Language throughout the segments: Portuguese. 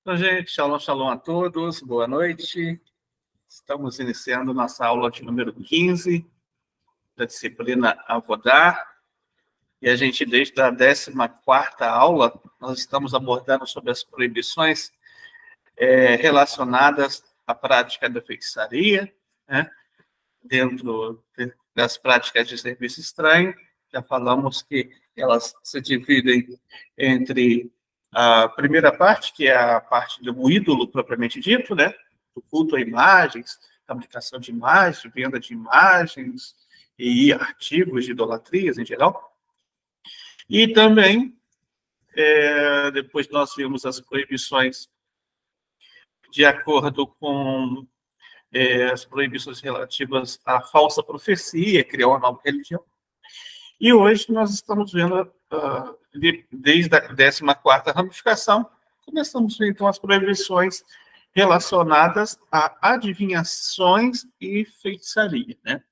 Então, gente, shalom, shalom a todos, boa noite. Estamos iniciando nossa aula de número 15 da disciplina Avodá. E a gente, desde a 14ª aula, nós estamos abordando sobre as proibições relacionadas à prática da feitiçaria, né? Dentro das práticas de serviço estranho. Já falamos que elas se dividem entre a primeira parte, que é a parte do ídolo propriamente dito, né? Do culto a imagens, fabricação de imagens, venda de imagens e artigos de idolatrias em geral. E também, depois nós vimos as proibições de acordo com as proibições relativas à falsa profecia, criar uma nova religião. E hoje nós estamos vendo, desde a 14ª ramificação, começamos a ver, então, as proibições relacionadas a adivinhações e feitiçaria, né?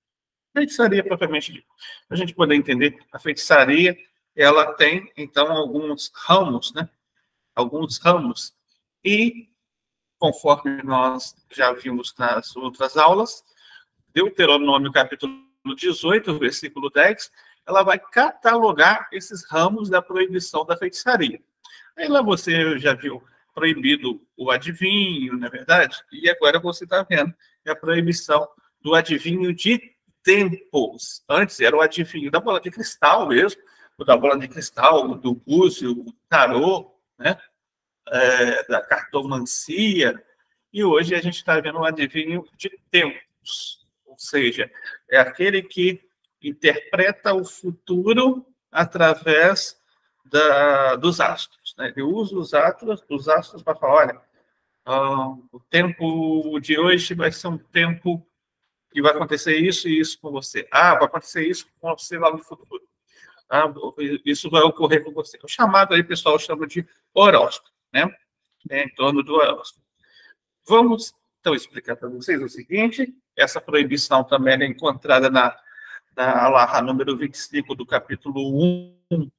Feitiçaria, propriamente dito. Para a gente poder entender, a feitiçaria, ela tem, então, alguns ramos, né? Alguns ramos. E, conforme nós já vimos nas outras aulas, Deuteronômio, capítulo 18, versículo 10, ela vai catalogar esses ramos da proibição da feitiçaria. Aí lá você já viu proibido o adivinho, não é verdade? E agora você está vendo a proibição do adivinho de tempos. Antes era o adivinho da bola de cristal mesmo, o da bola de cristal, do búzio, o tarô, né? Da cartomancia. E hoje a gente está vendo o adivinho de tempos. Ou seja, é aquele que interpreta o futuro através dos astros, né? Ele usa os astros para falar, olha, o tempo de hoje vai ser um tempo que vai acontecer isso e isso com você. Vai acontecer isso com você lá no futuro. Isso vai ocorrer com você. O chamado aí, o pessoal chama de horóscopo, né? Em torno do horóscopo. Vamos, então, explicar para vocês o seguinte: essa proibição também é encontrada na Alahá número 25 do capítulo 1,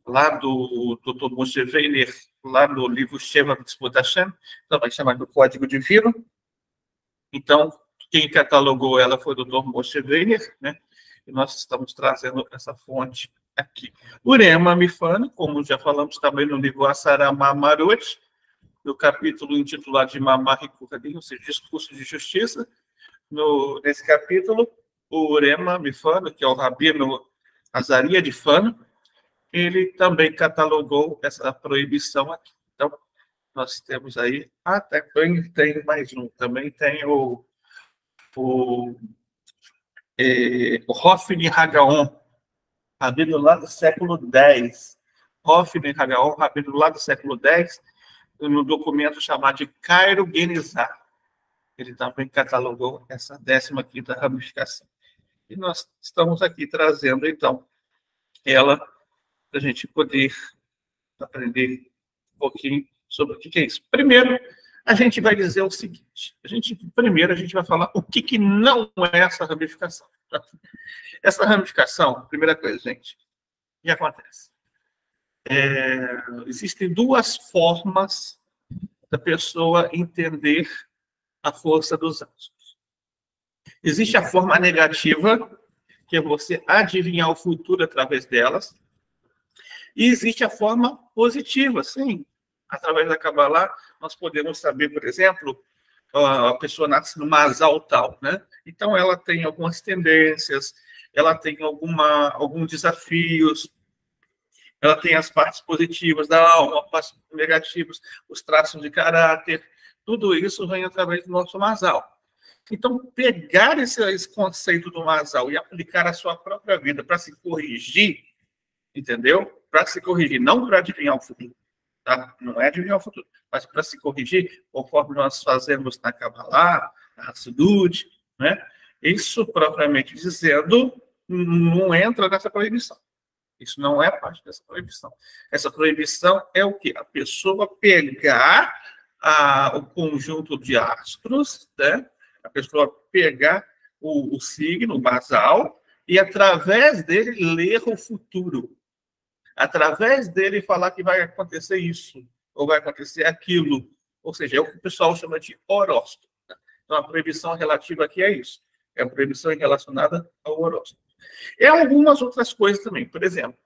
lá do Dr. Moshe Weiner, lá no livro Sheva Mitzvot Hashem, também chamado do Código Divino. Então, quem catalogou ela foi o Dr. Moshe Weiner, né? E nós estamos trazendo essa fonte aqui. Urema Mifane, como já falamos também no livro Asarama Marot, no capítulo intitulado de Mamar e Kurdim, ou seja, Discurso de Justiça. Nesse capítulo, o Urema Mifane, que é o Rabino Azaria de Fano, ele também catalogou essa proibição aqui. Então, nós temos aí, também tem mais um, também tem o Hofni Hagaon, rabino lá do século X. Hofni Hagaon, rabino lá do século X, no documento chamado de Cairo Genizá. Ele também catalogou essa 15ª ramificação. E nós estamos aqui trazendo, então, ela para a gente poder aprender um pouquinho sobre o que é isso. Primeiro, a gente vai dizer o seguinte. Primeiro, a gente vai falar o que não é essa ramificação. Tá? Essa ramificação, primeira coisa, gente, o que acontece? Existem duas formas da pessoa entender a força dos astros. Existe a forma negativa, que é você adivinhar o futuro através delas, e existe a forma positiva, sim. Através da Kabbalah, nós podemos saber, por exemplo, a pessoa nasce no Mazal tal, né? Então, ela tem algumas tendências, ela tem alguns desafios, ela tem as partes positivas da alma, as partes negativas, os traços de caráter, tudo isso vem através do nosso Mazal. Então, pegar esse conceito do Mazal e aplicar à sua própria vida para se corrigir, entendeu? Para se corrigir, não para adivinhar o futuro, tá? Não é adivinhar o futuro, mas para se corrigir, conforme nós fazemos na Kabbalah, na Hassidut, né? Isso, propriamente dizendo, não entra nessa proibição. Isso não é parte dessa proibição. Essa proibição é o quê? A pessoa pegar o conjunto de astros, né? A pessoa pegar o signo, o basal, e através dele ler o futuro. Através dele falar que vai acontecer isso, ou vai acontecer aquilo. Ou seja, é o que o pessoal chama de horóscopo. Tá? Então, a proibição relativa aqui é isso. É a proibição relacionada ao horóscopo. E algumas outras coisas também. Por exemplo,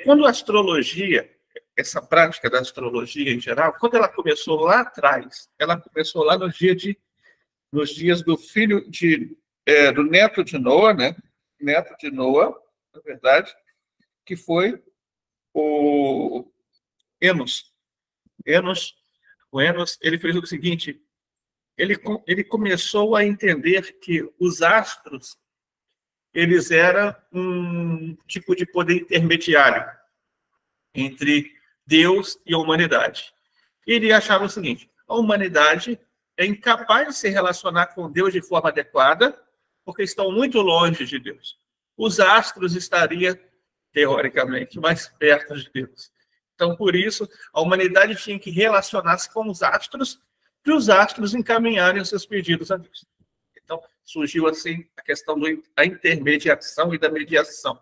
quando a astrologia, essa prática da astrologia em geral, quando ela começou lá atrás, ela começou lá nos dias do do neto de Noa, né? Neto de Noa, na verdade, que foi o Enos. O Enos, ele fez o seguinte, ele começou a entender que os astros, eles eram um tipo de poder intermediário entre Deus e a humanidade. Ele achava o seguinte, a humanidade é incapaz de se relacionar com Deus de forma adequada, porque estão muito longe de Deus. Os astros estariam, teoricamente, mais perto de Deus. Então, por isso, a humanidade tinha que relacionar-se com os astros, para os astros encaminharem os seus pedidos a Deus. Então, surgiu assim a questão da intermediação e da mediação.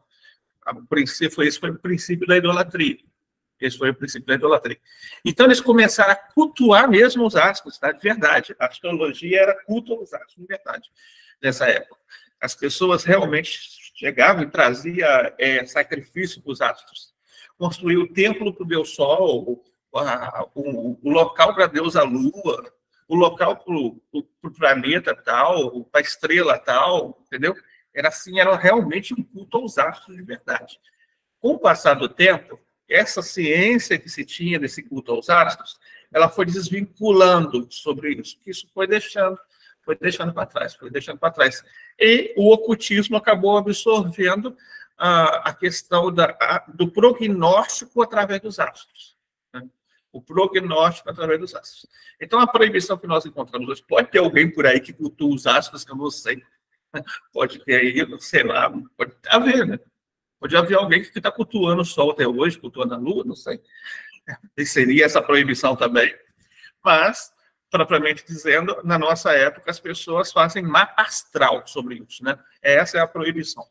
Esse foi o princípio da idolatria. Esse foi o princípio da idolatria. Então, eles começaram a cultuar mesmo os astros, tá? De verdade. A astrologia era culto aos astros, de verdade, nessa época. As pessoas realmente chegavam e traziam sacrifício para os astros. Construíam o templo para o Deus Sol, o local para a deusa Lua, o local para o planeta tal, para a estrela tal, entendeu? Era assim, era realmente um culto aos astros de verdade. Com o passar do tempo, essa ciência que se tinha desse culto aos astros, ela foi desvinculando sobre isso, que isso foi deixando para trás. E o ocultismo acabou absorvendo a questão do prognóstico através dos astros. Né? O prognóstico através dos astros. Então, a proibição que nós encontramos hoje, pode ter alguém por aí que cultua os astros, que eu não sei. Pode ter aí, sei lá, pode haver, né? Pode haver alguém que está cultuando o Sol até hoje, cultuando a Lua, não sei. E seria essa proibição também. Mas, propriamente dizendo, na nossa época, as pessoas fazem mapa astral sobre isso, né? Essa é a proibição.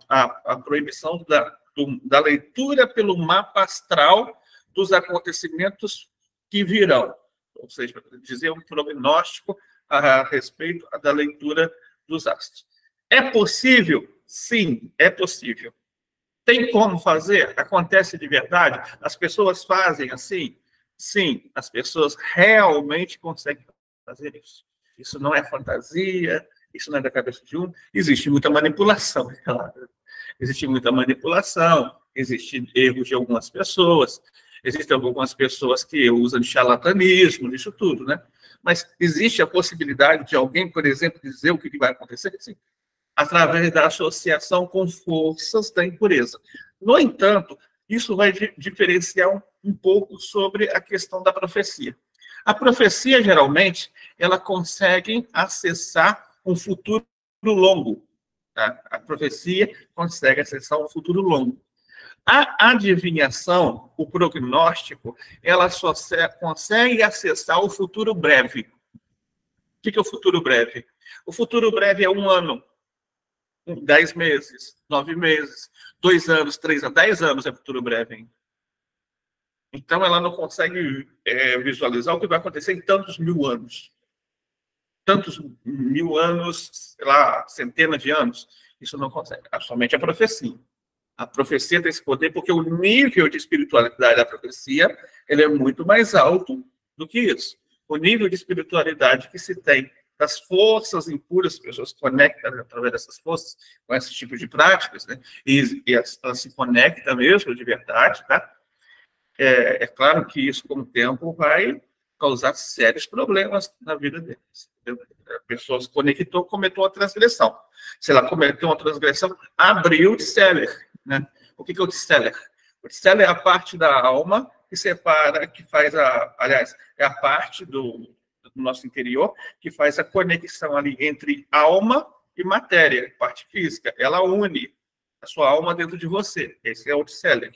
A proibição da leitura pelo mapa astral dos acontecimentos que virão. Ou seja, dizer um prognóstico a respeito da leitura dos astros. É possível? Sim, é possível. Tem como fazer? Acontece de verdade? As pessoas fazem assim? Sim, as pessoas realmente conseguem fazer isso. Isso não é fantasia, isso não é da cabeça de um. Existe muita manipulação, é claro. Existe muita manipulação, existe erros de algumas pessoas, existem algumas pessoas que usam de charlatanismo, disso tudo, né? Mas existe a possibilidade de alguém, por exemplo, dizer o que vai acontecer? Sim, através da associação com forças da impureza. No entanto, isso vai diferenciar um pouco sobre a questão da profecia. A profecia, geralmente, ela consegue acessar um futuro longo. Tá? A profecia consegue acessar um futuro longo. A adivinhação, o prognóstico, ela só consegue acessar o futuro breve. O que é o futuro breve? O futuro breve é 1 ano, 10 meses, 9 meses, 2 anos, 3 anos, 10 anos é futuro breve ainda. Então, ela não consegue visualizar o que vai acontecer em tantos mil anos. Tantos mil anos, sei lá, centenas de anos. Isso não consegue. Somente a profecia. A profecia tem esse poder porque o nível de espiritualidade da profecia ele é muito mais alto do que isso. O nível de espiritualidade que se tem das forças impuras, as pessoas se conectam através dessas forças com esse tipo de práticas, né? E elas se conectam mesmo de verdade, tá? É claro que isso, com o tempo, vai causar sérios problemas na vida deles. A pessoa se conectou, cometeu uma transgressão. Se ela cometeu uma transgressão, abriu o Tseller, né? O que é o Tseller? O Tseller é a parte da alma que separa, que faz aliás, é a parte do nosso interior que faz a conexão ali entre alma e matéria, parte física. Ela une a sua alma dentro de você. Esse é o Tseller.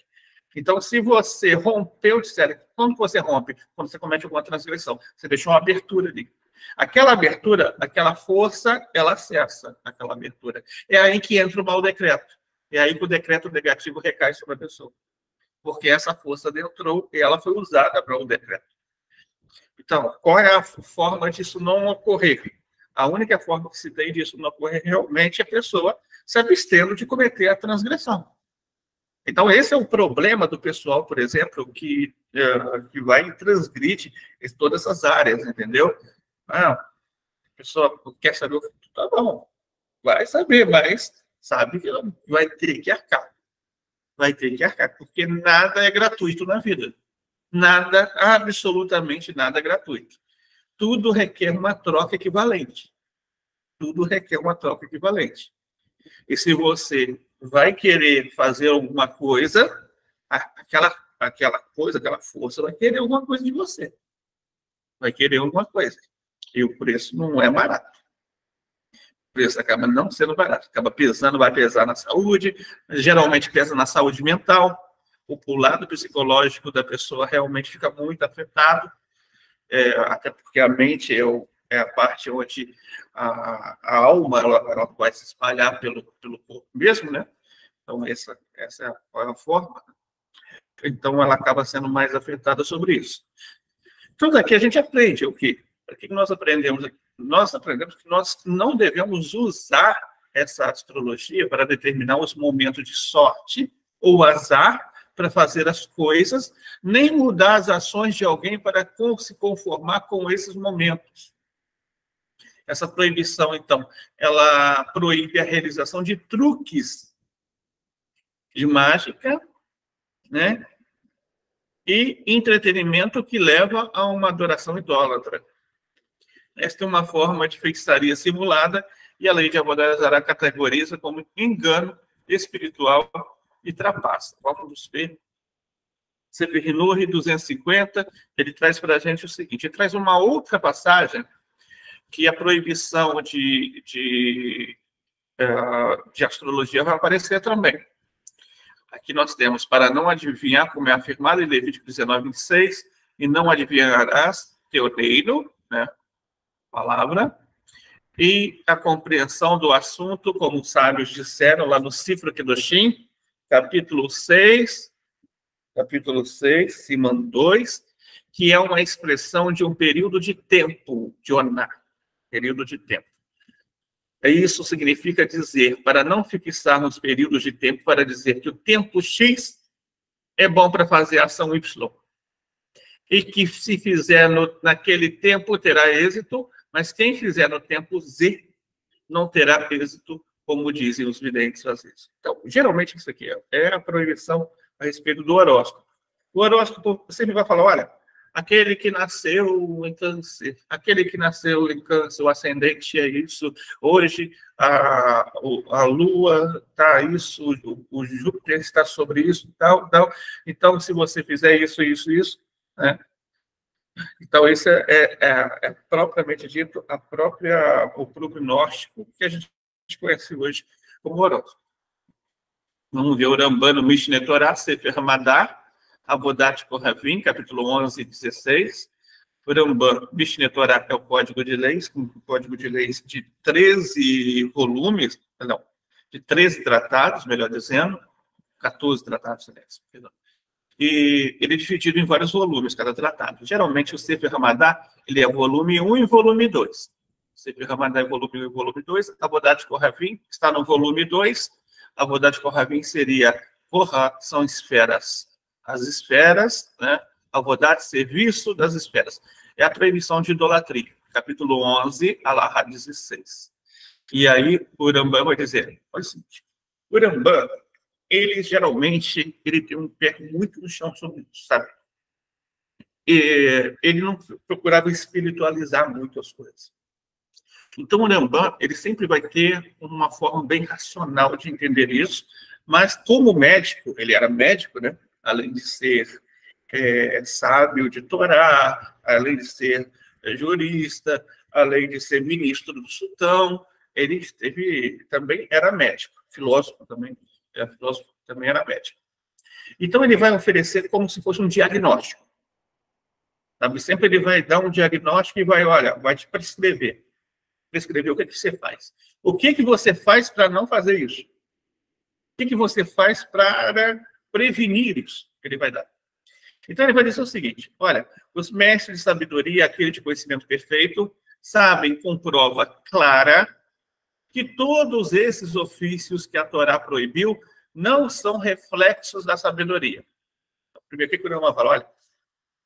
Então, se você rompeu o Tseller, quando você rompe? Quando você comete alguma transgressão. Você deixou uma abertura ali. Aquela abertura, aquela força, ela acessa aquela abertura. É aí que entra o mau decreto. É aí que o decreto negativo recai sobre a pessoa. Porque essa força entrou e ela foi usada para o decreto. Então, qual é a forma disso não ocorrer? A única forma que se tem disso não ocorrer realmente é a pessoa se abstendo de cometer a transgressão. Então, esse é o problema do pessoal, por exemplo, que vai e transgride todas essas áreas, entendeu? Ah, a pessoa quer saber o futuro, tá bom, vai saber, mas sabe que vai ter que arcar. Vai ter que arcar, porque nada é gratuito na vida. Nada, absolutamente nada é gratuito. Tudo requer uma troca equivalente. Tudo requer uma troca equivalente. E se você vai querer fazer alguma coisa, aquela coisa, aquela força vai querer alguma coisa de você. Vai querer alguma coisa. E o preço não é barato. O preço acaba não sendo barato. Acaba pesando, vai pesar na saúde, geralmente pesa na saúde mental. O lado psicológico da pessoa realmente fica muito afetado, até porque a mente é a parte onde a alma ela vai se espalhar pelo corpo mesmo, né? Então, essa é a forma. Então, ela acaba sendo mais afetada sobre isso. Então, daqui a gente aprende o quê? O que nós aprendemos aqui? Nós aprendemos que nós não devemos usar essa astrologia para determinar os momentos de sorte ou azar para fazer as coisas, nem mudar as ações de alguém para se conformar com esses momentos. Essa proibição, então, ela proíbe a realização de truques de mágica, né? E entretenimento que leva a uma adoração idólatra. Esta é uma forma de feitiçaria simulada e a lei de Avodazara categoriza como engano espiritual e trapaça. Vamos ver. Sefer Hinuri 250, ele traz para a gente o seguinte, ele traz uma outra passagem que a proibição de astrologia vai aparecer também. Aqui nós temos, para não adivinhar, como é afirmado em Levítico 19, 26, e não adivinharás teu reino, né, palavra, e a compreensão do assunto, como os sábios disseram lá no Sifra Kedoshim, capítulo 6, Siman 2, que é uma expressão de um período de tempo, de oná, período de tempo. Isso significa dizer, para não fixarmos períodos de tempo, para dizer que o tempo X é bom para fazer a ação Y. E que se fizer naquele tempo terá êxito, mas quem fizer no tempo Z não terá êxito, como dizem os videntes às vezes. Então, geralmente isso aqui é a proibição a respeito do horóscopo. O horóscopo sempre vai falar, olha, aquele que nasceu em câncer, o ascendente é isso, hoje a Lua está isso, o Júpiter está sobre isso, tal. Então, se você fizer isso, né? Então, isso é propriamente dito o próprio gnóstico que a gente conhece hoje como horóscopo. Vamos ver o Rambam no Mishneh Torah, Sefer Hamadá, Avodat Kohavim, capítulo 11 e 16. O Rambam, Mishneh Torah é o código de leis, um código de leis de 13 volumes, não, de 13 tratados, melhor dizendo, 14 tratados, perdão. E ele é dividido em vários volumes, cada tratado. Geralmente, o Sefer Hamadá, ele é volume 1 e volume 2. O Sefer Hamadá é volume 1 e volume 2. Avodat Kohavim está no volume 2. Avodat Kohavim seria, são esferas. As esferas, né? Avodat, serviço das esferas. É a proibição de idolatria. Capítulo 11, Alahá 16. E aí, o Rambam vai dizer, olha o seguinte, o Rambam, ele geralmente tem um pé muito no chão sobre isso, sabe? E ele não procurava espiritualizar muito as coisas. Então, o Rambam, ele sempre vai ter uma forma bem racional de entender isso, mas como médico, ele era médico, né? Além de ser sábio de Torá, além de ser jurista, além de ser ministro do sultão, ele também era médico, filósofo também era médico. Então, ele vai oferecer como se fosse um diagnóstico. Sabe? Sempre ele vai dar um diagnóstico e vai te prescrever. Prescrever o que você faz. O que você faz para não fazer isso? O que você faz para prevenir isso? Que ele vai dar. Então, ele vai dizer o seguinte, olha, os mestres de sabedoria, aquele de conhecimento perfeito, sabem com prova clara que todos esses ofícios que a Torá proibiu não são reflexos da sabedoria. Primeiro, o que o Rambam fala? Olha,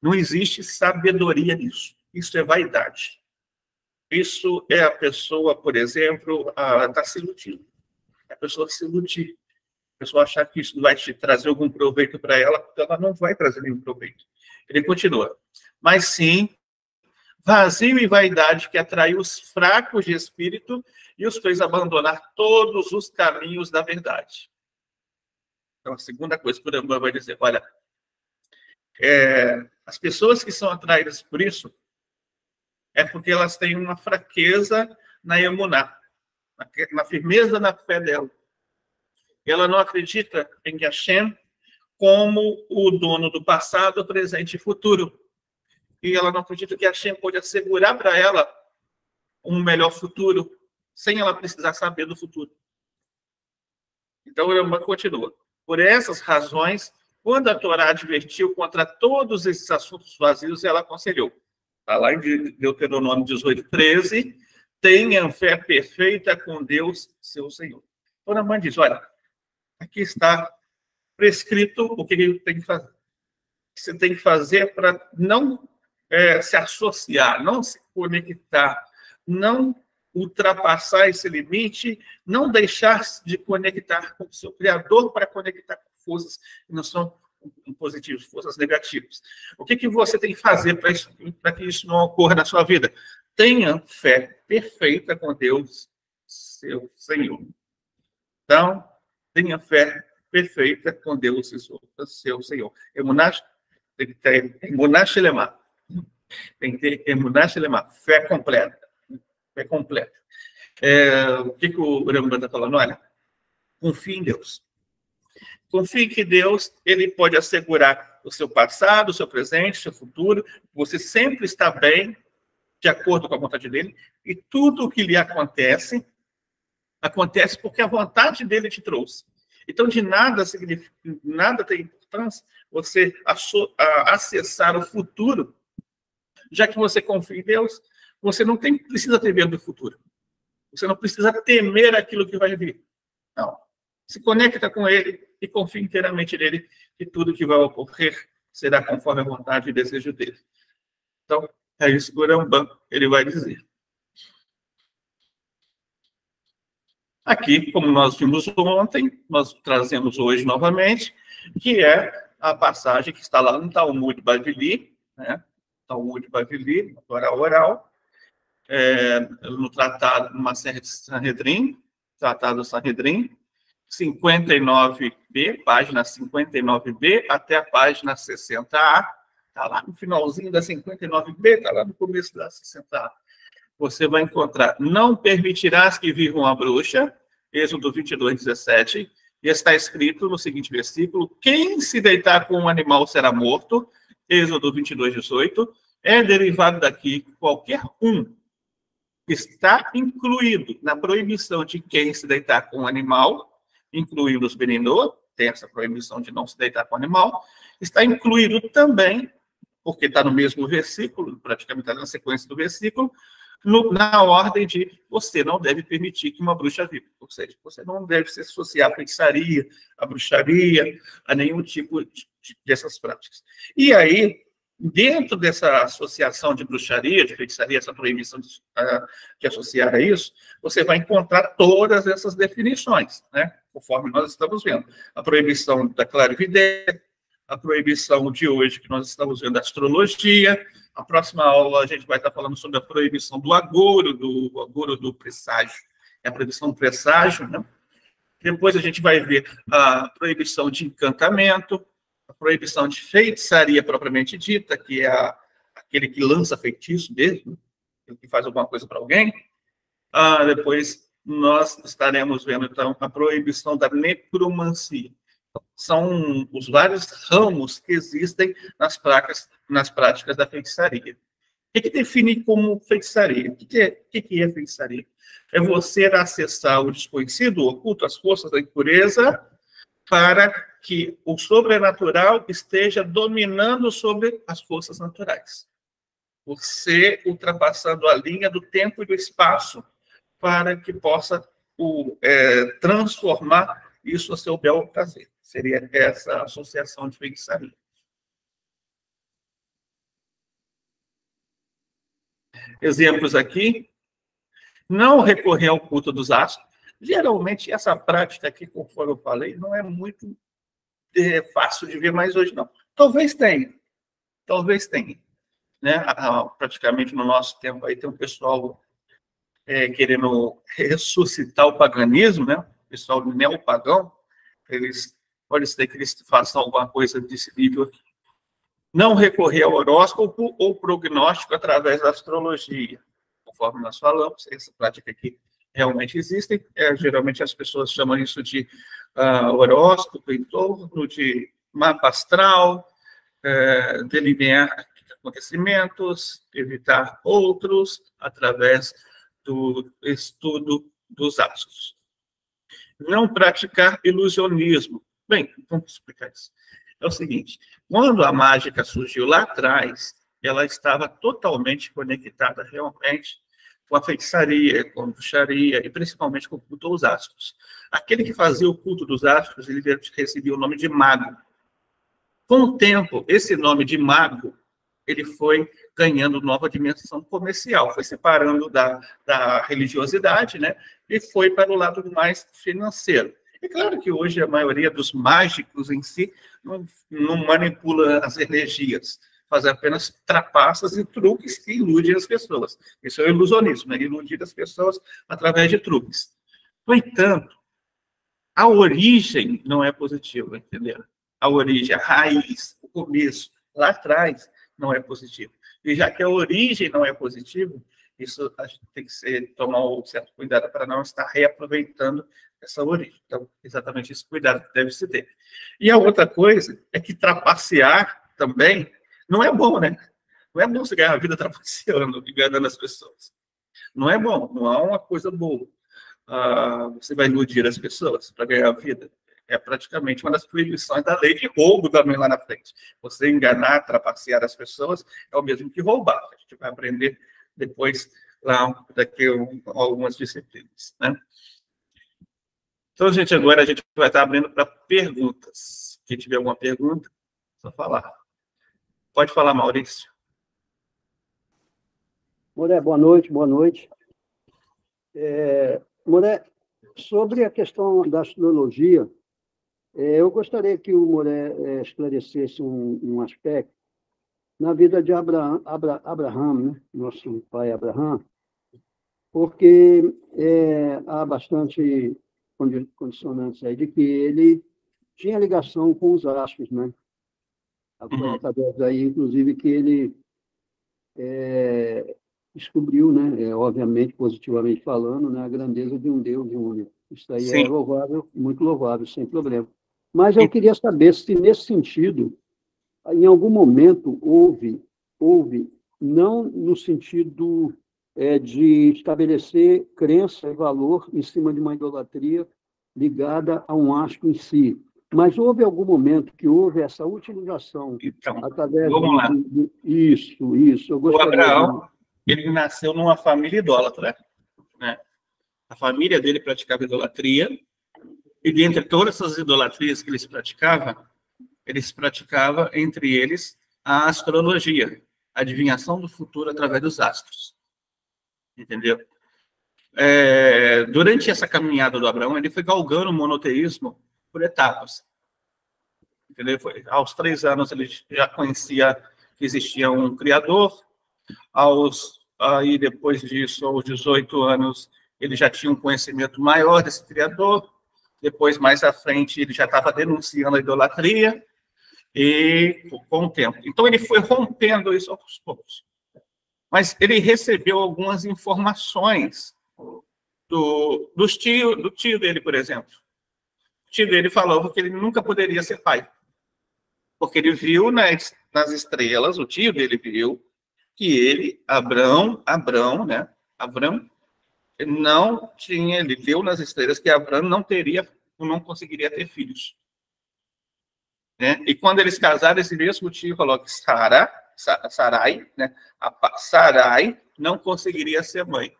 não existe sabedoria nisso. Isso é vaidade. Isso é a pessoa, por exemplo, está se iludindo. A pessoa se iludir. A pessoa achar que isso vai te trazer algum proveito para ela, porque ela não vai trazer nenhum proveito. Ele continua. Mas sim, vazio e vaidade que atraiu os fracos de espírito e os fez abandonar todos os caminhos da verdade. Então, a segunda coisa que o Rambam vai dizer, olha, as pessoas que são atraídas por isso é porque elas têm uma fraqueza na emuná, na firmeza na fé dela. Ela não acredita em Hashem como o dono do passado, presente e futuro. E ela não acredita que Hashem pode assegurar para ela um melhor futuro, sem ela precisar saber do futuro. Então, o Rambam continua. Por essas razões, quando a Torá advertiu contra todos esses assuntos vazios, ela aconselhou. Está lá em Deuteronômio 18:13, tenham fé perfeita com Deus, seu Senhor. Então, a mãe diz, olha, aqui está prescrito o que ele tem que fazer. O que você tem que fazer para não se associar, não se conectar, não ultrapassar esse limite, não deixar de conectar com o seu Criador para conectar com forças que não são positivas, forças negativas. O que você tem que fazer para que isso não ocorra na sua vida? Tenha fé perfeita com Deus, seu Senhor. Então, tenha fé perfeita com Deus, seu Senhor. Tem que ter emuná shelemá. Tem que ter emuná shelemá, fé completa. Fé completa. O que o Rambam está falando? Olha, confie em Deus. Confie que Deus, ele pode assegurar o seu passado, o seu presente, o seu futuro. Você sempre está bem, de acordo com a vontade dele. E tudo o que lhe acontece, acontece porque a vontade dele te trouxe. Então, de nada significa, nada tem importância você acessar o futuro, já que você confia em Deus, você não precisa ter medo do futuro. Você não precisa temer aquilo que vai vir. Não. Se conecta com ele e confia inteiramente nele, que tudo que vai ocorrer será conforme a vontade e desejo dele. Então, é isso que o Rambam ele vai dizer. Aqui, como nós vimos ontem, nós trazemos hoje novamente, que é a passagem que está lá no Talmud Bavili, né? Talmud Bavili, na Torá oral, no tratado, numa série de Sanhedrin, tratado Sanhedrin, 59b, página 59b, até a página 60a, está lá no finalzinho da 59b, está lá no começo da 60a. Você vai encontrar, não permitirás que viva uma bruxa, Êxodo 22:17, e está escrito no seguinte versículo, quem se deitar com um animal será morto, Êxodo 22:18, é derivado daqui qualquer um que está incluído na proibição de quem se deitar com um animal, incluindo os benindô, tem essa proibição de não se deitar com animal, está incluído também, porque está no mesmo versículo, praticamente está na sequência do versículo, na ordem de você não deve permitir que uma bruxa viva. Ou seja, você não deve se associar à feitiçaria, à bruxaria, a nenhum tipo dessas práticas. E aí, dentro dessa associação de bruxaria, de feitiçaria, essa proibição de associar a isso, você vai encontrar todas essas definições, né? Conforme nós estamos vendo. A proibição da clarividência, a proibição de hoje, que nós estamos vendo da astrologia. A próxima aula a gente vai estar falando sobre a proibição do agouro, do presságio. É a proibição do presságio, né? Depois a gente vai ver a proibição de encantamento, a proibição de feitiçaria propriamente dita, que é aquele que lança feitiço mesmo, que faz alguma coisa para alguém. Depois nós estaremos vendo, então, a proibição da necromancia. São os vários ramos que existem nas práticas da feitiçaria. O que define como feitiçaria? O que é feitiçaria? É você acessar o desconhecido, o oculto, as forças da impureza, para que o sobrenatural esteja dominando sobre as forças naturais. Você ultrapassando a linha do tempo e do espaço para que possa transformar isso a seu bel prazer. Seria essa associação de feitiçaria. Exemplos aqui. Não recorrer ao culto dos astros. Geralmente, essa prática aqui, conforme eu falei, não é muito fácil de ver mais hoje, não. Talvez tenha. Talvez tenha. Né? Praticamente no nosso tempo aí tem um pessoal querendo ressuscitar o paganismo, né? O pessoal neopagão. Pode ser que eles façam alguma coisa desse nível aqui. Não recorrer ao horóscopo ou prognóstico através da astrologia. Conforme nós falamos, essa prática aqui realmente existe. Geralmente as pessoas chamam isso de horóscopo em torno de mapa astral, delinear acontecimentos, evitar outros, através do estudo dos astros. Não praticar ilusionismo. Bem, vamos explicar isso. É o seguinte, quando a mágica surgiu lá atrás, ela estava totalmente conectada realmente com a feitiçaria, com a bruxaria e principalmente com o culto aos astros. Aquele que fazia o culto dos astros, ele recebia o nome de mago. Com o tempo, esse nome de mago, ele foi ganhando nova dimensão comercial, foi separando da religiosidade, né? E foi para o lado mais financeiro. É claro que hoje a maioria dos mágicos em si não manipula as energias, faz apenas trapaças e truques que iludem as pessoas. Isso é o ilusionismo, né? Iludir as pessoas através de truques. No entanto, a origem não é positiva, entendeu? A origem, a raiz, o começo, lá atrás, não é positivo. E já que a origem não é positiva, isso a gente tem que tomar um certo cuidado para não estar reaproveitando essa origem. Então, exatamente esse cuidado que deve se ter. E a outra coisa é que trapacear também não é bom, né? Não é bom você ganhar a vida trapaceando, enganando as pessoas. Não é bom, não é uma coisa boa. Você vai iludir as pessoas para ganhar a vida. É praticamente uma das proibições da lei de roubo também lá na frente. Você enganar, trapacear as pessoas é o mesmo que roubar. A gente vai aprender depois, lá, daqui a algumas disciplinas, né? Então, gente, agora a gente vai estar abrindo para perguntas. Quem tiver alguma pergunta, é só falar. Pode falar, Maurício. Moré, boa noite, boa noite. Moré, sobre a questão da astrologia, eu gostaria que o Moré esclarecesse um aspecto. Na vida de Abraham, né? Nosso pai Abraham, porque há bastante condicionantes aí de que ele tinha ligação com os astros, né? Foi através daí, inclusive, que ele descobriu, né? Obviamente, positivamente falando, né? A grandeza de um Deus único. Isso aí é louvável, muito louvável, sem problema. Mas eu queria saber se, nesse sentido, em algum momento houve, não no sentido de estabelecer crença e valor em cima de uma idolatria ligada a um astro em si, mas houve algum momento que houve essa utilização através vamos lá. Isso. Eu gostaria o Abraão, ele nasceu numa família idólatra, né? A família dele praticava idolatria, e dentre todas essas idolatrias que eles praticavam, entre eles, a astrologia, a adivinhação do futuro através dos astros. Entendeu? Durante essa caminhada do Abraão, ele foi galgando o monoteísmo por etapas. Entendeu? Aos 3 anos, ele já conhecia que existia um Criador. Aí, depois disso, aos 18 anos, ele já tinha um conhecimento maior desse Criador. Depois, mais à frente, ele já estava denunciando a idolatria. E com o tempo. Então, ele foi rompendo isso aos poucos. Mas ele recebeu algumas informações do tio dele, por exemplo. O tio dele falou que ele nunca poderia ser pai. Porque ele viu nas estrelas, o tio dele viu que ele, Abrão, né? Abrão não tinha, ele viu nas estrelas que Abrão não conseguiria ter filhos. né? E quando eles casaram, esse mesmo tio falou que Sarai, né? Sarai não conseguiria ser mãe.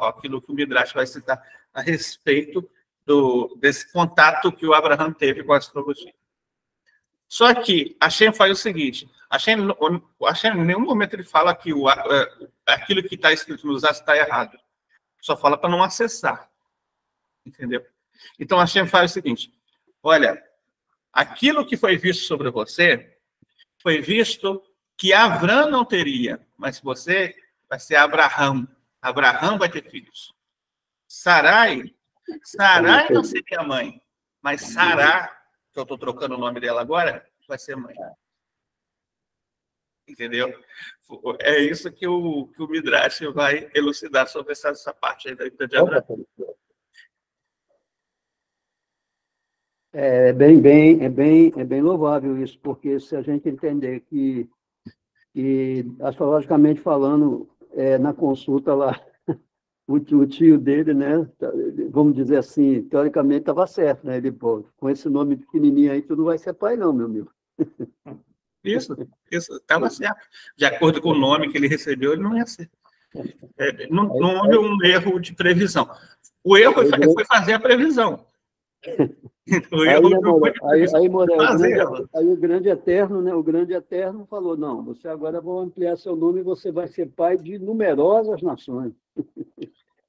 Aquilo que o Midrash vai citar a respeito desse contato que o Abraham teve com a astrologia. Só que Hashem faz o seguinte: Hashem em nenhum momento ele fala que aquilo que está escrito nos astros está errado. Só fala para não acessar. Entendeu? Então Hashem faz o seguinte: olha, aquilo que foi visto sobre você foi visto que Abrão não teria, mas você vai ser Abraham. Abraham vai ter filhos. Sarai não seria mãe, mas Sará, que eu estou trocando o nome dela agora, vai ser mãe. Entendeu? É isso que o Midrash vai elucidar sobre essa parte aí da vida de Abraão. É bem louvável isso, porque se a gente entender que astrologicamente falando, na consulta lá, o tio dele, né, vamos dizer assim, teoricamente estava certo, né? Ele, pô, com esse nome pequenininho aí, tu não vai ser pai não, meu amigo. Isso, estava certo. De acordo com o nome que ele recebeu, ele não ia ser. Não houve um erro de previsão. O erro foi fazer a previsão. Aí o grande eterno, né? O grande eterno falou: não, você agora vai ampliar seu nome e você vai ser pai de numerosas nações.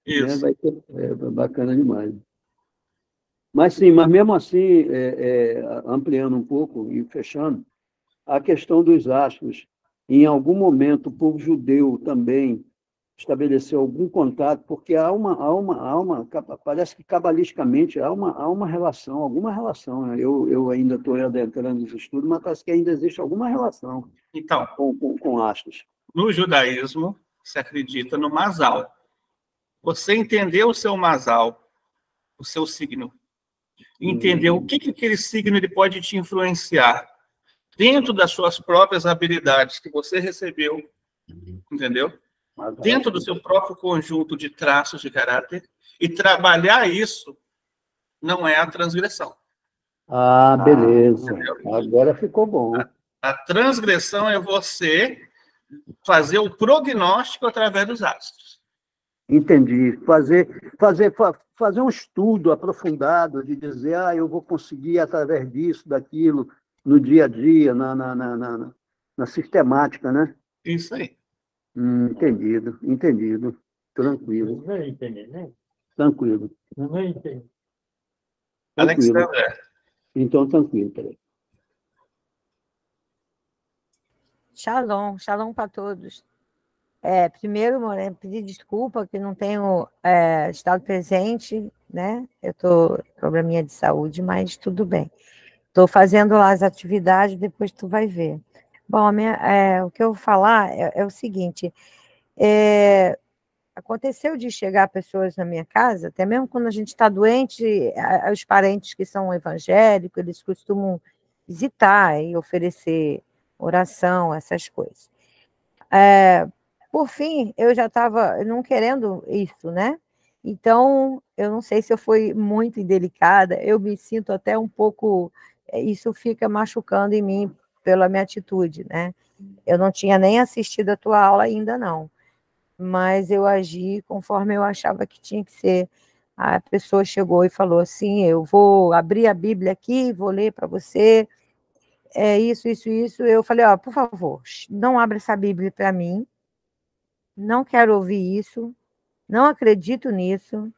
Isso. Vai ser bacana demais. Mas sim, mas mesmo assim, ampliando um pouco e fechando, a questão dos astros, em algum momento o povo judeu também estabeleceu algum contato, porque parece que cabalisticamente há uma relação, alguma relação. Né? Eu ainda estou adentrando nos estudos, mas parece que ainda existe alguma relação então, com astros. No judaísmo, se acredita no Masal. Você entendeu o seu Masal, o seu signo, entendeu o que aquele signo ele pode te influenciar dentro das suas próprias habilidades que você recebeu, entendeu? Dentro do seu próprio conjunto de traços de caráter, e trabalhar isso não é a transgressão. Ah, beleza. Agora ficou bom. A transgressão é você fazer o prognóstico através dos astros. Entendi. Fazer um estudo aprofundado de dizer, eu vou conseguir através disso, daquilo, no dia a dia, na sistemática, né? Isso aí. Entendido. Tranquilo. Não vai entender, né? Tranquilo. Não vai entender. Alexandre. Então, tranquilo, peraí. Shalom para todos. Primeiro, Moreno, pedir desculpa que não tenho estado presente, né? Eu estou com probleminha de saúde, mas tudo bem. Estou fazendo lá as atividades, depois tu vai ver. Bom, o que eu vou falar é o seguinte, aconteceu de chegar pessoas na minha casa, até mesmo quando a gente está doente, os parentes que são evangélicos, eles costumam visitar e oferecer oração, essas coisas. Por fim, eu já estava não querendo isso, né? Então, eu não sei se eu fui muito indelicada, eu me sinto até um pouco, isso fica machucando em mim pela minha atitude, né? Eu não tinha nem assistido a tua aula ainda, não, mas eu agi conforme eu achava que tinha que ser. A pessoa chegou e falou assim, eu vou abrir a Bíblia aqui, vou ler para você, isso. Eu falei, por favor, não abra essa Bíblia para mim, não quero ouvir isso, não acredito nisso.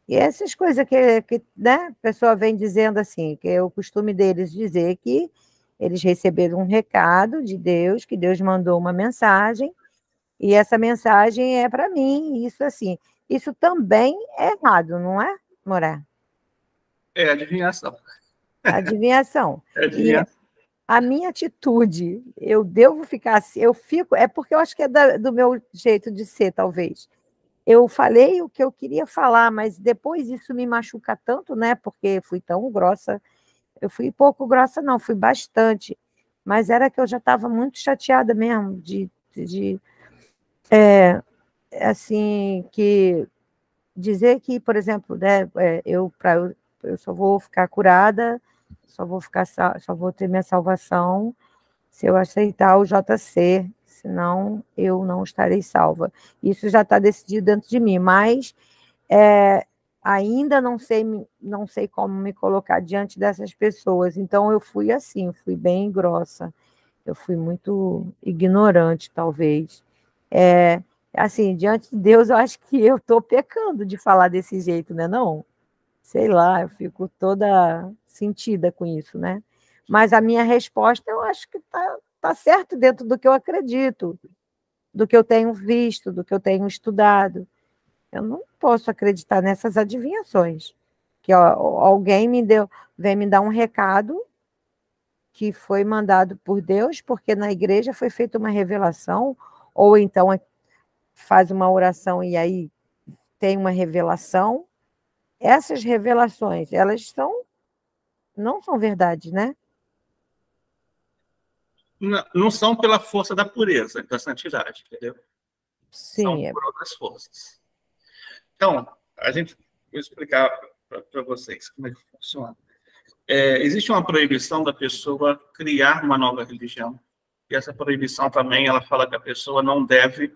E essas coisas que né, a pessoa vem dizendo assim, que é o costume deles dizer que eles receberam um recado de Deus, que Deus mandou uma mensagem, e essa mensagem é para mim, isso assim. Isso também é errado, não é, Moré? É adivinhação. Adivinhação. Adivinhação. E a minha atitude, eu devo ficar assim, porque eu acho que é do meu jeito de ser, talvez. Eu falei o que eu queria falar, mas depois isso me machuca tanto, né? Porque fui tão grossa. Eu fui pouco grossa, não, fui bastante. Mas era que eu já estava muito chateada mesmo assim, que dizer que, por exemplo, né, eu só vou ficar curada, só vou ter minha salvação se eu aceitar o JC, senão eu não estarei salva. Isso já está decidido dentro de mim, mas ainda não sei como me colocar diante dessas pessoas. Então eu fui assim, fui bem grossa, eu fui muito ignorante, talvez. Assim, diante de Deus, eu acho que eu estou pecando de falar desse jeito, né? Não? Sei lá, eu fico toda sentida com isso, né? Mas a minha resposta, eu acho que tá certo dentro do que eu acredito, do que eu tenho visto, do que eu tenho estudado. Eu não posso acreditar nessas adivinhações. Que alguém vem me dar um recado que foi mandado por Deus, porque na igreja foi feita uma revelação, ou então faz uma oração e aí tem uma revelação. Essas revelações, elas não são verdade, né? Não são pela força da pureza, da santidade, entendeu? Sim. São por outras forças. Então, vou explicar para vocês como é que funciona. Existe uma proibição da pessoa criar uma nova religião. E essa proibição também, ela fala que a pessoa não deve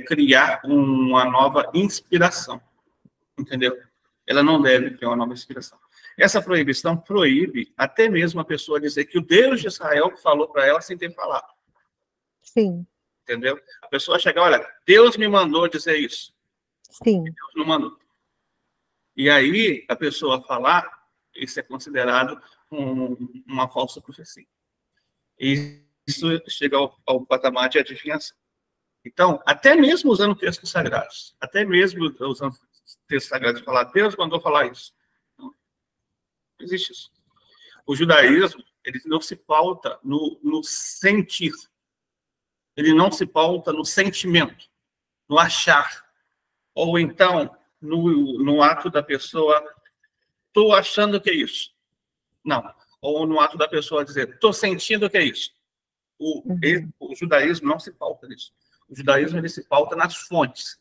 criar uma nova inspiração, entendeu? Ela não deve criar uma nova inspiração. Essa proibição proíbe até mesmo a pessoa dizer que o Deus de Israel falou para ela sem ter falado. Sim. Entendeu? A pessoa chega, olha, Deus me mandou dizer isso. Sim. Deus não mandou. E aí, a pessoa falar, isso é considerado uma falsa profecia. E isso chega ao patamar de adivinhação. Então, até mesmo usando textos sagrados, até mesmo usando textos sagrados, falar, Deus mandou falar isso. Não existe isso. O judaísmo, ele não se pauta no sentir. Ele não se pauta no sentimento, no achar. Ou então, no ato da pessoa, estou achando que é isso. Não. Ou no ato da pessoa dizer, estou sentindo que é isso. O judaísmo não se pauta nisso. O judaísmo, ele se pauta nas fontes.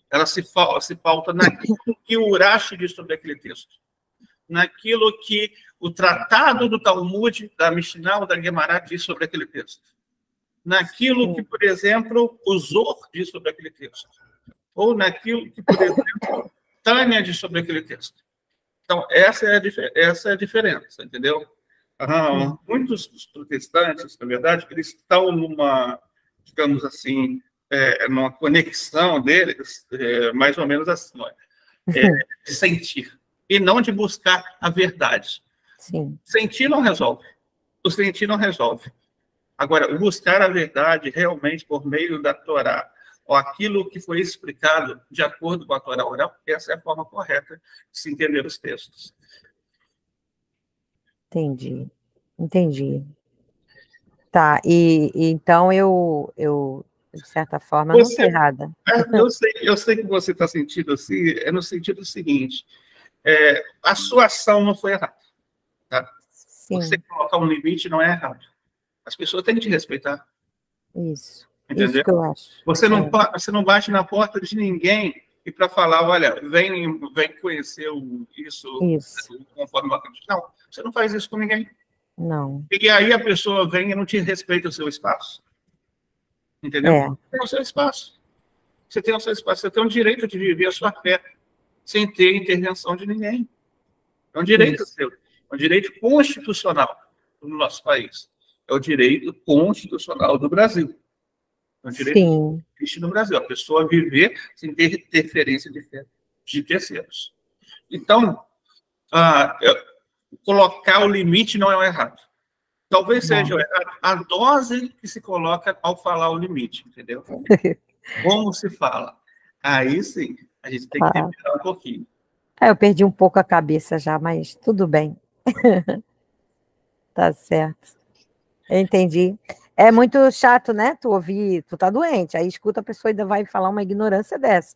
Ela se pauta naquilo que o Urashi diz sobre aquele texto. Naquilo que o tratado do Talmud, da Mishnah ou da Gemara diz sobre aquele texto. Naquilo que, por exemplo, o Zohar diz sobre aquele texto. Ou naquilo que, por exemplo, Tânia diz sobre aquele texto. Então, essa é a diferença, entendeu? Muitos dos protestantes, na verdade, eles estão numa, digamos assim, numa conexão deles, mais ou menos assim, de sentir, e não de buscar a verdade. Sim. Sentir não resolve. O sentir não resolve. Agora, buscar a verdade realmente por meio da Torá, ou aquilo que foi explicado de acordo com a Torá oral, essa é a forma correta de se entender os textos. Entendi. Tá, e então eu, de certa forma, não estou errada. Eu sei que você está sentindo assim, no sentido seguinte, a sua ação não foi errada. Tá? Sim. Você colocar um limite não é errado. As pessoas têm que te respeitar. Isso. Entendeu? Isso que eu acho. Você não bate na porta de ninguém e para falar, olha, vem conhecer isso conforme eu acredito. Não, você não faz isso com ninguém. Não. E aí a pessoa vem e não te respeita o seu espaço. Entendeu? Você tem o seu espaço. Você tem o seu espaço. Você tem o direito de viver a sua fé sem ter intervenção de ninguém. É um direito seu. É um direito constitucional no nosso país. É o direito constitucional do Brasil. É um direito que existe no Brasil. A pessoa viver sem ter interferência de terceiros. Então, colocar o limite não é o errado. Talvez seja o errado a dose que se coloca ao falar o limite, entendeu? Como se fala. Aí sim, a gente tem que temperar um pouquinho. Eu perdi um pouco a cabeça já, mas tudo bem. Tá certo. Eu entendi. É muito chato, né? Tu ouvir, tu tá doente, aí escuta a pessoa e ainda vai falar uma ignorância dessa.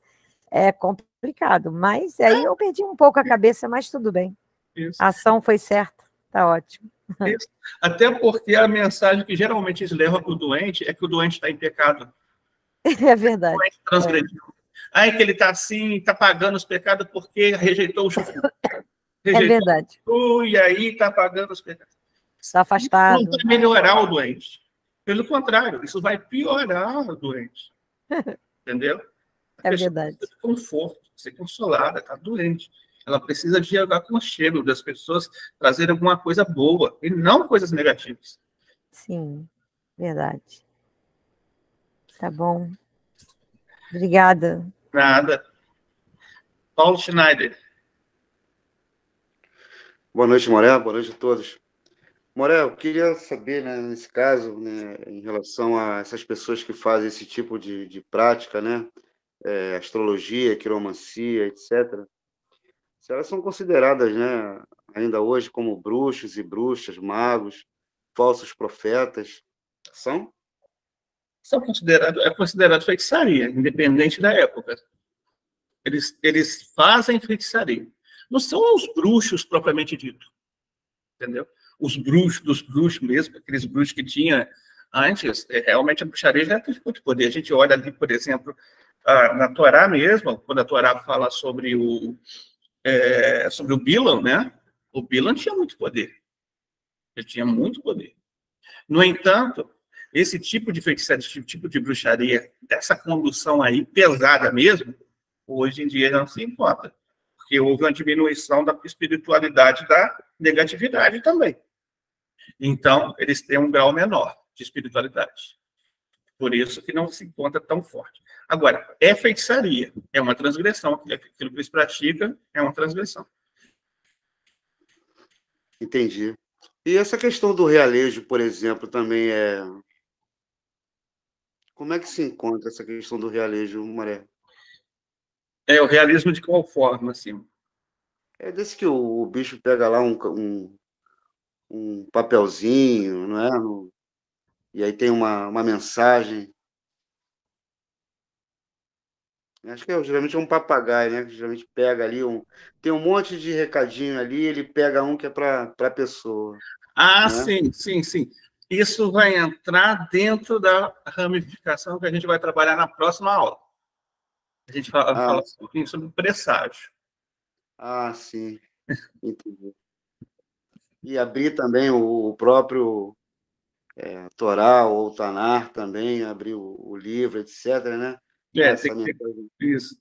É complicado, mas aí eu perdi um pouco a cabeça, mas tudo bem. Isso. A ação foi certa, tá ótimo. Isso. Até porque a mensagem que geralmente eles levam para o doente é que o doente está em pecado. É verdade. O doente transgrediu. Aí que ele está assim, está pagando os pecados porque rejeitou o chuchu. É verdade. E aí está pagando os pecados. Está afastado. Não vai melhorar o doente. Pelo contrário, isso vai piorar o doente. Entendeu? A É pessoa verdade. precisa de conforto, ser consolada, está doente. Ela precisa de aconchego das pessoas trazerem alguma coisa boa e não coisas negativas. Sim, verdade. Tá bom. Obrigada. Nada. Paulo Schneider. Boa noite, Morel. Boa noite a todos. Morel, eu queria saber, né, nesse caso, né, em relação a essas pessoas que fazem esse tipo de prática, né, astrologia, quiromancia, etc., se elas são consideradas, né, ainda hoje como bruxos e bruxas, magos, falsos profetas, são? É considerado feitiçaria, independente da época. Eles fazem feitiçaria. Não são os bruxos propriamente dito, entendeu? Os bruxos, dos bruxos mesmo, aqueles bruxos que tinha antes, realmente a bruxaria já tem muito poder. A gente olha ali, por exemplo, na Torá mesmo, quando a Torá fala sobre o Bilam, né? O Bilam tinha muito poder. Ele tinha muito poder. No entanto, esse tipo de feitiçaria, esse tipo de bruxaria, dessa condução aí, pesada mesmo, hoje em dia não se encontra. Porque houve uma diminuição da espiritualidade, da negatividade também. Então, eles têm um grau menor de espiritualidade. Por isso que não se encontra tão forte. Agora, é feitiçaria, é uma transgressão. Aquilo que eles praticam é uma transgressão. Entendi. E essa questão do realejo, por exemplo, também é... Como é que se encontra essa questão do realejo, Maré? É o realismo de qual forma, assim? É desse que o bicho pega lá um papelzinho, não é? E aí tem uma mensagem. Acho que geralmente é um papagaio, né? Que geralmente pega ali tem um monte de recadinho ali, ele pega um que é para a pessoa. Né? Sim, sim, sim. Isso vai entrar dentro da ramificação que a gente vai trabalhar na próxima aula. A gente fala um pouquinho sobre presságio. Sim. Entendi. E abrir também o próprio Torá ou Tanar também, abrir o livro, etc., né?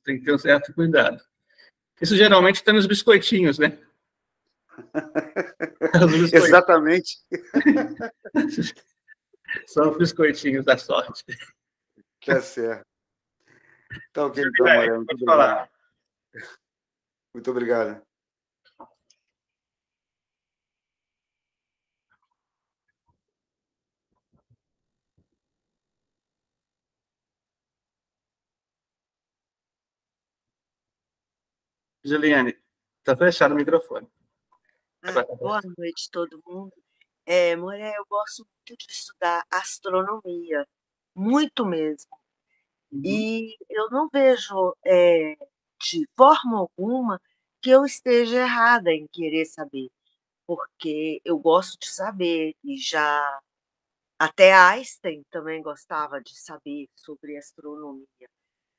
Tem que ter um certo cuidado. Isso geralmente está nos biscoitinhos, né? Biscoitinhos. Exatamente. São os biscoitinhos da sorte. Tá certo. Tá ok, então, Moreno. Muito obrigado. Falar. Muito obrigado. Juliane, está fechado o microfone. Boa noite, todo mundo. Moré, eu gosto muito de estudar astronomia, muito mesmo. Uhum. E eu não vejo, de forma alguma, que eu esteja errada em querer saber, porque eu gosto de saber, e já até Einstein também gostava de saber sobre astronomia.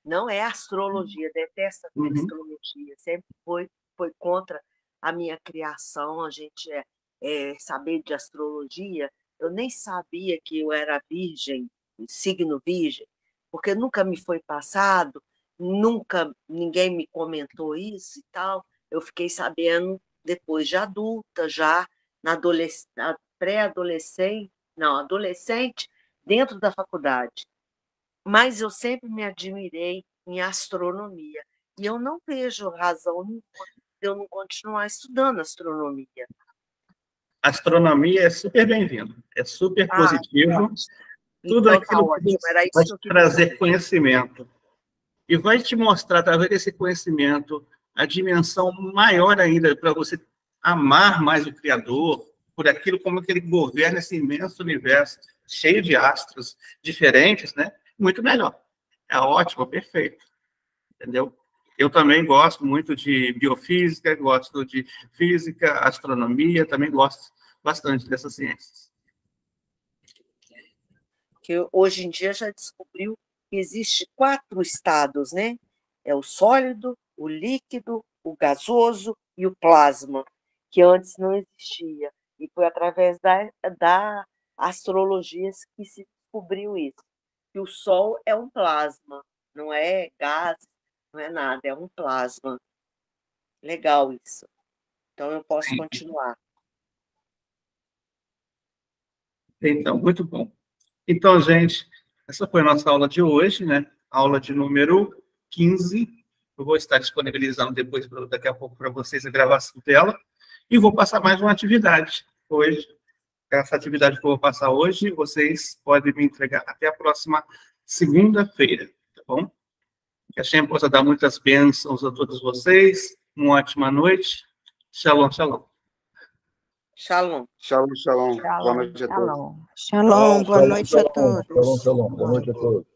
Não é astrologia, detesta astrologia, sempre foi contra a minha criação, a gente saber de astrologia. Eu nem sabia que eu era virgem, signo virgem, porque nunca me foi passado, nunca ninguém me comentou isso e tal. Eu fiquei sabendo depois de adulta, já na pré-adolescente, não, adolescente, dentro da faculdade. Mas eu sempre me admirei em astronomia. E eu não vejo razão de eu não continuar estudando astronomia. Astronomia é super bem-vindo, é super positivo. Tudo então, aquilo tá ótimo. Era isso vai que eu queria trazer saber. Conhecimento. E vai te mostrar, através desse conhecimento, a dimensão maior ainda para você amar mais o Criador, por aquilo como que ele governa esse imenso universo, cheio de astros diferentes, né? Muito melhor. É ótimo, perfeito. Entendeu? Eu também gosto muito de biofísica, gosto de física, astronomia, também gosto bastante dessas ciências. Que hoje em dia já descobriu que existe 4 estados, né? É o sólido, o líquido, o gasoso e o plasma, que antes não existia. E foi através da astrologia que se descobriu isso. Que o Sol é um plasma, não é gás, não é nada, é um plasma. Legal isso. Então eu posso continuar. Então, muito bom. Então, gente, essa foi a nossa aula de hoje, né? Aula de número 15. Eu vou estar disponibilizando depois, daqui a pouco, para vocês a gravação dela. E vou passar mais uma atividade hoje. Essa atividade que eu vou passar hoje, vocês podem me entregar até a próxima segunda-feira, tá bom? Que a Shem possa dar muitas bênçãos a todos vocês. Uma ótima noite. Shalom, shalom. Shalom. Shalom, shalom. Boa noite a todos. Shalom, boa noite a todos. Shalom, shalom. Boa noite a todos.